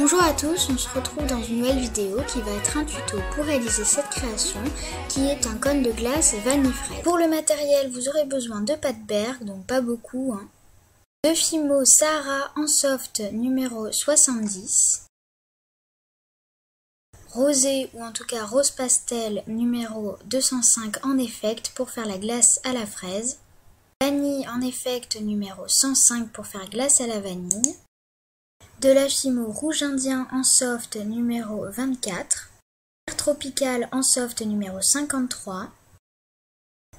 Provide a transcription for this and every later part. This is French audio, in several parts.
Bonjour à tous, on se retrouve dans une nouvelle vidéo qui va être un tuto pour réaliser cette création qui est un cône de glace vanille fraise. Pour le matériel, vous aurez besoin de pâte Berg, donc pas beaucoup, de Fimo Sahara en soft numéro 70, rosé ou en tout cas rose pastel numéro 205 en effect pour faire la glace à la fraise, vanille en effect numéro 105 pour faire glace à la vanille, de la Fimo rouge indien en soft numéro 24, tropical en soft numéro 53.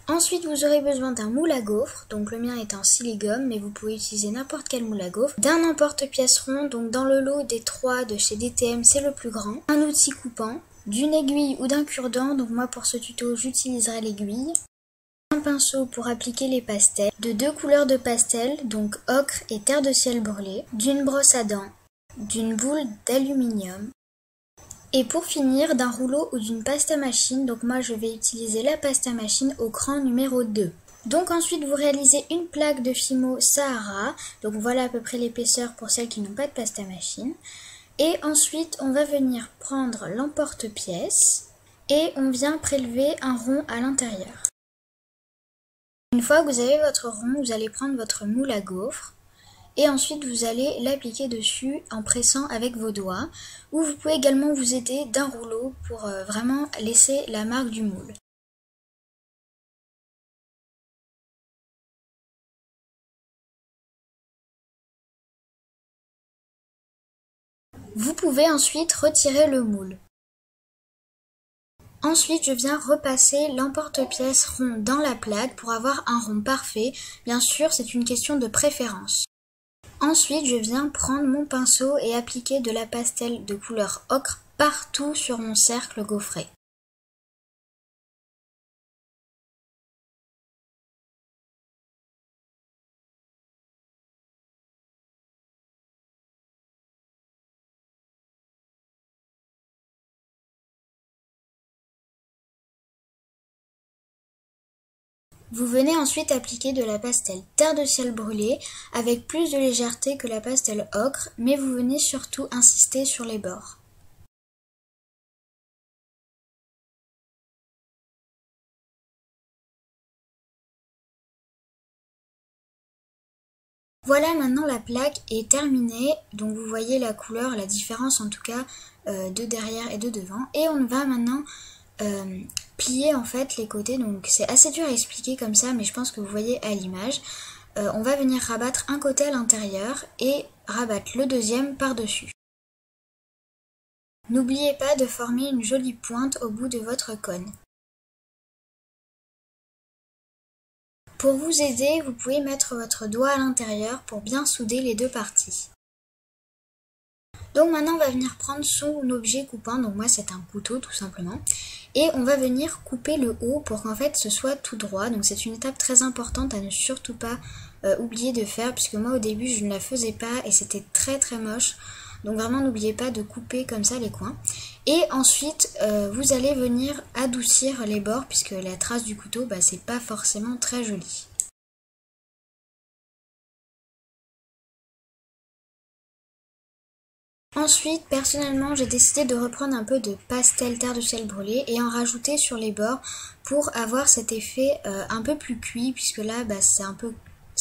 Ensuite vous aurez besoin d'un moule à gaufres, donc le mien est en silicone mais vous pouvez utiliser n'importe quel moule à gaufres, d'un emporte-pièce rond, donc dans le lot des 3 de chez DTM c'est le plus grand, un outil coupant, d'une aiguille ou d'un cure-dent, donc moi pour ce tuto j'utiliserai l'aiguille, un pinceau pour appliquer les pastels, de 2 couleurs de pastel, donc ocre et terre de ciel brûlé, d'une brosse à dents, d'une boule d'aluminium, et pour finir d'un rouleau ou d'une pasta machine, donc moi je vais utiliser la pasta machine au cran numéro 2. Donc ensuite vous réalisez une plaque de Fimo Sahara, donc voilà à peu près l'épaisseur pour celles qui n'ont pas de pasta machine. Et ensuite on va venir prendre l'emporte-pièce et on vient prélever un rond à l'intérieur. Une fois que vous avez votre rond, vous allez prendre votre moule à gaufres et ensuite vous allez l'appliquer dessus en pressant avec vos doigts, ou vous pouvez également vous aider d'un rouleau pour vraiment laisser la marque du moule. Vous pouvez ensuite retirer le moule. Ensuite, je viens repasser l'emporte-pièce rond dans la plaque pour avoir un rond parfait. Bien sûr, c'est une question de préférence. Ensuite, je viens prendre mon pinceau et appliquer de la pastel de couleur ocre partout sur mon cercle gaufré. Vous venez ensuite appliquer de la pastel terre de ciel brûlé avec plus de légèreté que la pastel ocre, mais vous venez surtout insister sur les bords. Voilà, maintenant la plaque est terminée, donc vous voyez la couleur, la différence en tout cas de derrière et de devant. Et on va maintenant plier en fait les côtés, donc c'est assez dur à expliquer comme ça, mais je pense que vous voyez à l'image. On va venir rabattre un côté à l'intérieur et rabattre le deuxième par-dessus. N'oubliez pas de former une jolie pointe au bout de votre cône. Pour vous aider, vous pouvez mettre votre doigt à l'intérieur pour bien souder les deux parties. Donc maintenant on va venir prendre son objet coupant, donc moi c'est un couteau tout simplement, et on va venir couper le haut pour qu'en fait ce soit tout droit, donc c'est une étape très importante à ne surtout pas oublier de faire, puisque moi au début je ne la faisais pas et c'était très très moche, donc vraiment n'oubliez pas de couper comme ça les coins. Et ensuite vous allez venir adoucir les bords, puisque la trace du couteau c'est pas forcément très joli. Ensuite, personnellement, j'ai décidé de reprendre un peu de pastel terre de ciel brûlé et en rajouter sur les bords pour avoir cet effet un peu plus cuit, puisque là, c'est un peu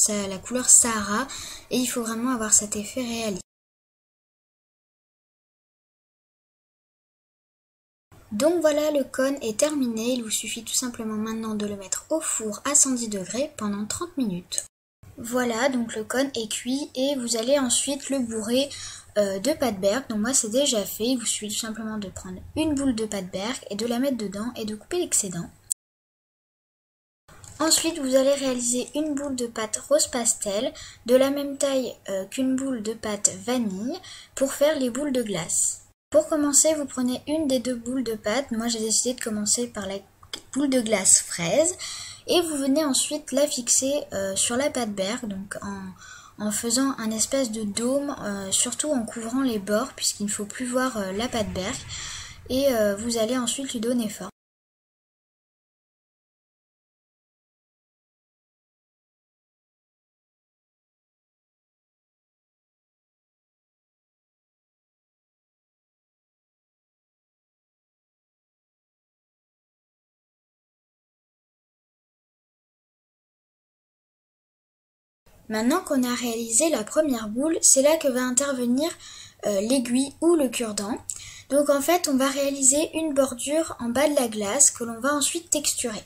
la couleur Sahara et il faut vraiment avoir cet effet réaliste. Donc voilà, le cône est terminé, il vous suffit tout simplement maintenant de le mettre au four à 110 degrés pendant 30 minutes. Voilà, donc le cône est cuit et vous allez ensuite le bourrer de pâte Berg. Donc moi c'est déjà fait, il vous suffit tout simplement de prendre une boule de pâte Berg et de la mettre dedans et de couper l'excédent. Ensuite vous allez réaliser une boule de pâte rose pastel de la même taille qu'une boule de pâte vanille pour faire les boules de glace. Pour commencer, vous prenez une des deux boules de pâte. Moi j'ai décidé de commencer par la boule de glace fraise. Et vous venez ensuite la fixer sur la pâte Berg, donc en faisant un espèce de dôme, surtout en couvrant les bords puisqu'il ne faut plus voir la pâte Berg. Et vous allez ensuite lui donner forme. Maintenant qu'on a réalisé la première boule, c'est là que va intervenir l'aiguille ou le cure-dent. Donc en fait, on va réaliser une bordure en bas de la glace que l'on va ensuite texturer.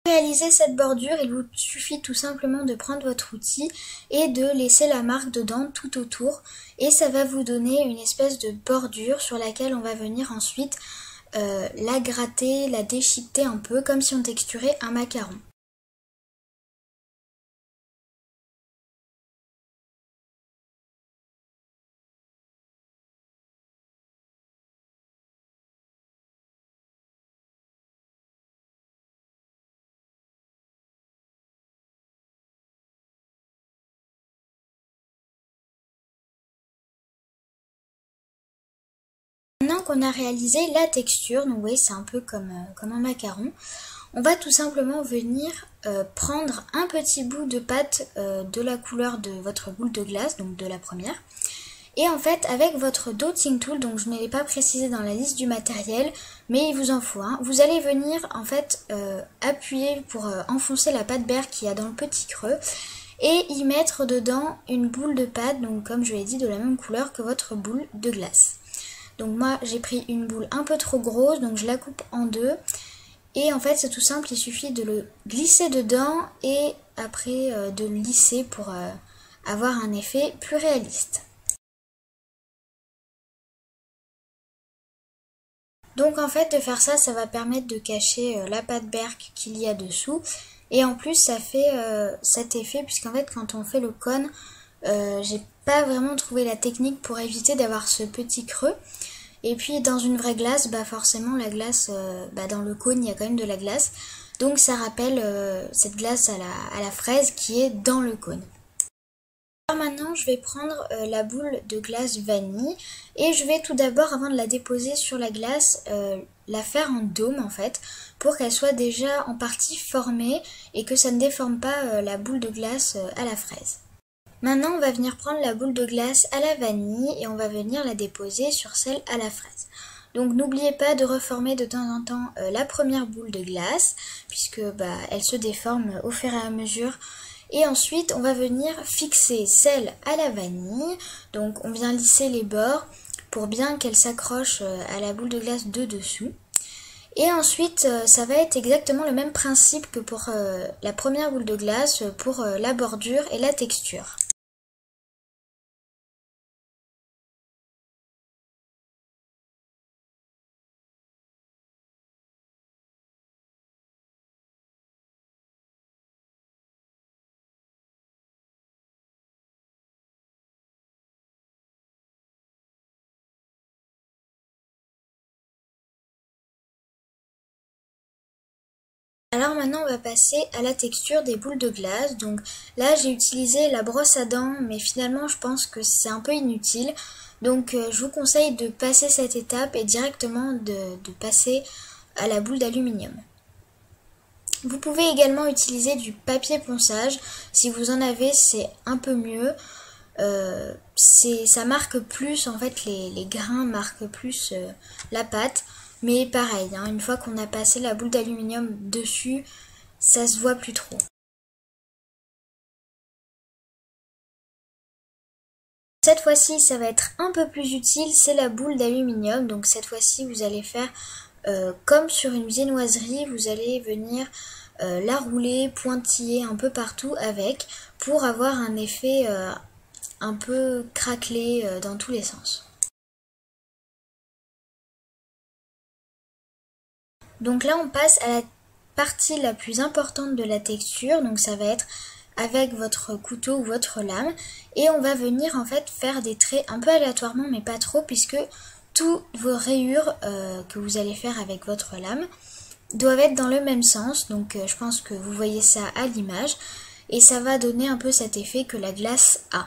Pour réaliser cette bordure, il vous suffit tout simplement de prendre votre outil et de laisser la marque dedans tout autour. Et ça va vous donner une espèce de bordure sur laquelle on va venir ensuite la gratter, la déchiqueter un peu comme si on texturait un macaron. Maintenant qu'on a réalisé la texture, donc vous voyez c'est un peu comme un macaron, on va tout simplement venir prendre un petit bout de pâte de la couleur de votre boule de glace, donc de la première. Et en fait avec votre dotting tool, donc je ne l'ai pas précisé dans la liste du matériel, mais il vous en faut un, vous allez venir en fait appuyer pour enfoncer la pâte berre qu'il y a dans le petit creux et y mettre dedans une boule de pâte, donc comme je l'ai dit de la même couleur que votre boule de glace. Donc moi j'ai pris une boule un peu trop grosse, donc je la coupe en deux. Et en fait c'est tout simple, il suffit de le glisser dedans et après de le lisser pour avoir un effet plus réaliste. Donc en fait de faire ça, ça va permettre de cacher la pâte berk qu'il y a dessous. Et en plus ça fait cet effet puisqu'en fait quand on fait le cône, j'ai pas vraiment trouvé la technique pour éviter d'avoir ce petit creux. Et puis dans une vraie glace, bah forcément la glace, dans le cône il y a quand même de la glace. Donc ça rappelle cette glace à la fraise qui est dans le cône. Alors maintenant je vais prendre la boule de glace vanille et je vais tout d'abord avant de la déposer sur la glace la faire en dôme en fait pour qu'elle soit déjà en partie formée et que ça ne déforme pas la boule de glace à la fraise. Maintenant, on va venir prendre la boule de glace à la vanille et on va venir la déposer sur celle à la fraise. Donc n'oubliez pas de reformer de temps en temps la première boule de glace puisque elle se déforme au fur et à mesure. Et ensuite, on va venir fixer celle à la vanille. Donc on vient lisser les bords pour bien qu'elle s'accroche à la boule de glace de dessous. Et ensuite, ça va être exactement le même principe que pour la première boule de glace, pour la bordure et la texture. Alors maintenant on va passer à la texture des boules de glace. Donc là j'ai utilisé la brosse à dents mais finalement je pense que c'est un peu inutile. Donc je vous conseille de passer cette étape et directement de passer à la boule d'aluminium. Vous pouvez également utiliser du papier ponçage. Si vous en avez c'est un peu mieux. Ça marque plus, en fait les grains marquent plus la pâte. Mais pareil, hein, une fois qu'on a passé la boule d'aluminium dessus, ça se voit plus trop. Cette fois-ci, ça va être un peu plus utile, c'est la boule d'aluminium. Donc cette fois-ci, vous allez faire comme sur une viennoiserie, vous allez venir la rouler, pointiller un peu partout avec pour avoir un effet un peu craquelé dans tous les sens. Donc là on passe à la partie la plus importante de la texture, donc ça va être avec votre couteau ou votre lame et on va venir en fait faire des traits un peu aléatoirement mais pas trop puisque toutes vos rayures que vous allez faire avec votre lame doivent être dans le même sens, donc je pense que vous voyez ça à l'image et ça va donner un peu cet effet que la glace a.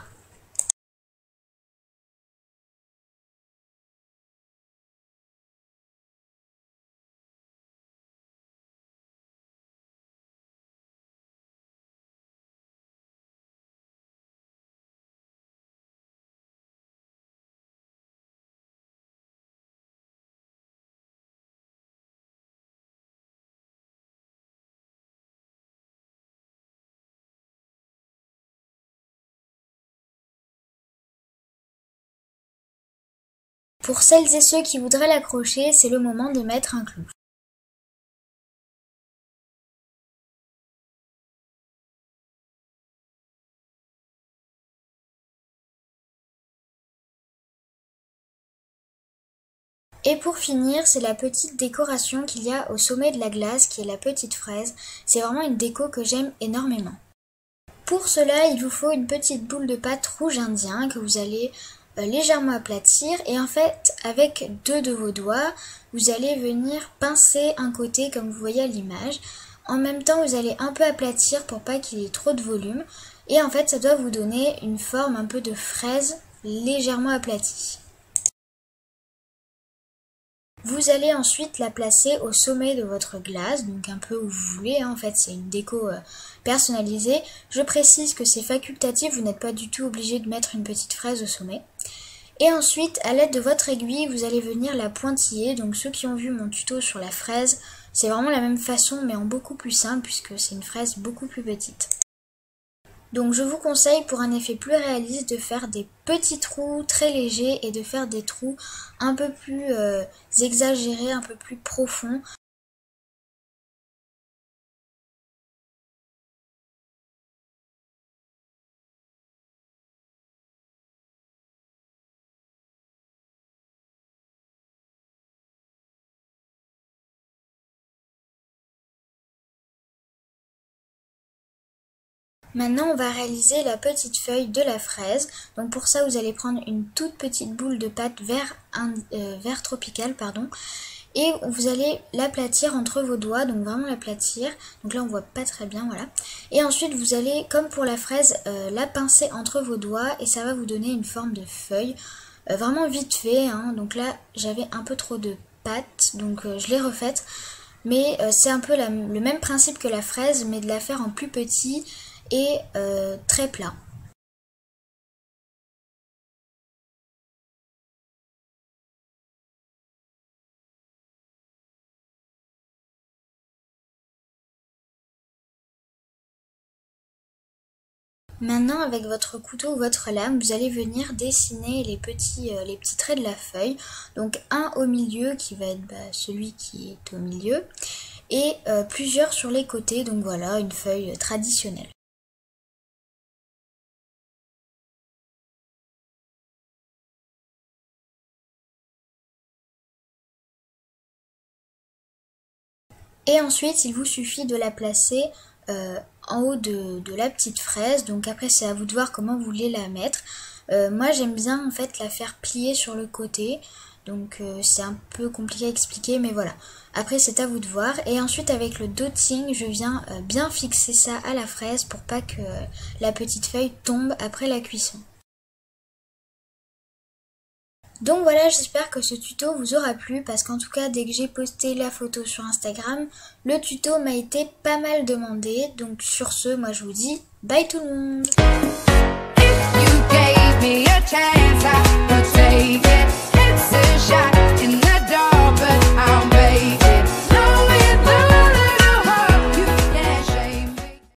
Pour celles et ceux qui voudraient l'accrocher, c'est le moment de mettre un clou. Et pour finir, c'est la petite décoration qu'il y a au sommet de la glace, qui est la petite fraise. C'est vraiment une déco que j'aime énormément. Pour cela, il vous faut une petite boule de pâte rouge indien que vous allez légèrement aplatir. Et en fait, avec deux de vos doigts, vous allez venir pincer un côté comme vous voyez à l'image. En même temps, vous allez un peu aplatir pour pas qu'il y ait trop de volume. Et en fait, ça doit vous donner une forme un peu de fraise légèrement aplatie. Vous allez ensuite la placer au sommet de votre glace, donc un peu où vous voulez, hein. En fait c'est une déco personnalisée. Je précise que c'est facultatif, vous n'êtes pas du tout obligé de mettre une petite fraise au sommet. Et ensuite, à l'aide de votre aiguille, vous allez venir la pointiller. Donc ceux qui ont vu mon tuto sur la fraise, c'est vraiment la même façon mais en beaucoup plus simple puisque c'est une fraise beaucoup plus petite. Donc je vous conseille pour un effet plus réaliste de faire des petits trous très légers et de faire des trous un peu plus exagérés, un peu plus profonds. Maintenant, on va réaliser la petite feuille de la fraise. Donc pour ça, vous allez prendre une toute petite boule de pâte vert tropical, et vous allez l'aplatir entre vos doigts, donc vraiment l'aplatir. Donc là, on voit pas très bien, voilà. Et ensuite, vous allez, comme pour la fraise, la pincer entre vos doigts et ça va vous donner une forme de feuille, vraiment vite fait, hein. Donc là, j'avais un peu trop de pâte, donc je l'ai refaite. Mais c'est un peu le même principe que la fraise, mais de la faire en plus petit et très plat. Maintenant, avec votre couteau ou votre lame, vous allez venir dessiner les petits traits de la feuille. Donc un au milieu qui va être celui qui est au milieu et plusieurs sur les côtés. Donc voilà, une feuille traditionnelle. Et ensuite, il vous suffit de la placer en haut de la petite fraise. Donc après, c'est à vous de voir comment vous voulez la mettre. Moi, j'aime bien en fait la faire plier sur le côté. Donc c'est un peu compliqué à expliquer, mais voilà. Après, c'est à vous de voir. Et ensuite, avec le dotting, je viens bien fixer ça à la fraise pour pas que la petite feuille tombe après la cuisson. Donc voilà, j'espère que ce tuto vous aura plu parce qu'en tout cas, dès que j'ai posté la photo sur Instagram, le tuto m'a été pas mal demandé. Donc sur ce, moi je vous dis bye tout le monde. If you gave me a chance, I would take it. It's a shot.